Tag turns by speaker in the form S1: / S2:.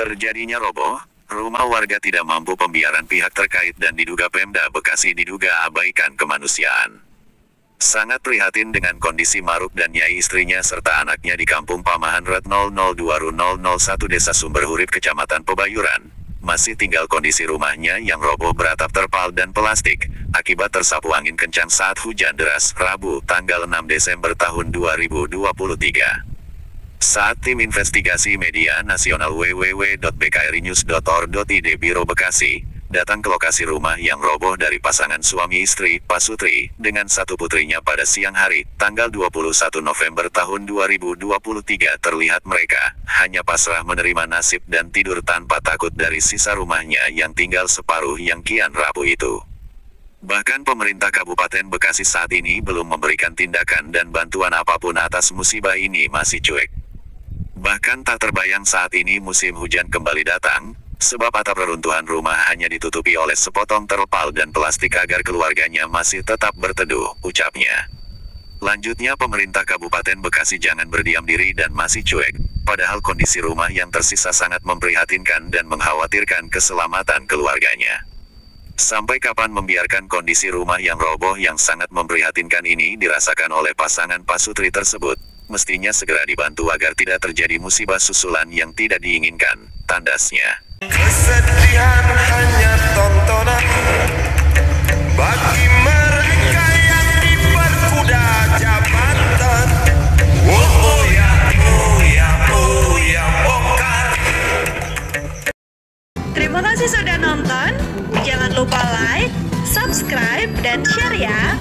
S1: Terjadinya roboh, rumah warga tidak mampu pembiaran pihak terkait dan diduga Pemda Bekasi diduga abaikan kemanusiaan. Sangat prihatin dengan kondisi Maruk dan Nyai istrinya serta anaknya di Kampung Pamahan Red 002-001 Desa Sumberhurip Kecamatan Pebayuran. Masih tinggal kondisi rumahnya yang roboh beratap terpal dan plastik, akibat tersapu angin kencang saat hujan deras, Rabu, tanggal 6 Desember tahun 2023. Saat tim investigasi media nasional www.bkrinews.or.id Biro Bekasi datang ke lokasi rumah yang roboh dari pasangan suami istri, Pak Sutri, dengan satu putrinya pada siang hari, tanggal 21 November tahun 2023 terlihat mereka hanya pasrah menerima nasib dan tidur tanpa takut dari sisa rumahnya yang tinggal separuh yang kian rapuh itu. Bahkan pemerintah Kabupaten Bekasi saat ini belum memberikan tindakan dan bantuan apapun atas musibah ini masih cuek. Bahkan tak terbayang saat ini musim hujan kembali datang, sebab atap reruntuhan rumah hanya ditutupi oleh sepotong terpal dan plastik agar keluarganya masih tetap berteduh, ucapnya. Lanjutnya pemerintah Kabupaten Bekasi jangan berdiam diri dan masih cuek, padahal kondisi rumah yang tersisa sangat memprihatinkan dan mengkhawatirkan keselamatan keluarganya. Sampai kapan membiarkan kondisi rumah yang roboh yang sangat memprihatinkan ini dirasakan oleh pasangan Pak Sutri tersebut? Mestinya segera dibantu agar tidak terjadi musibah susulan yang tidak diinginkan, tandasnya.
S2: Kesedihan hanya tontonan bagi mereka yang diperkuda jabatan. Oh ya, oh ya, oh ya, bongkar.
S3: Terima kasih sudah nonton. Jangan lupa like, subscribe, dan share ya.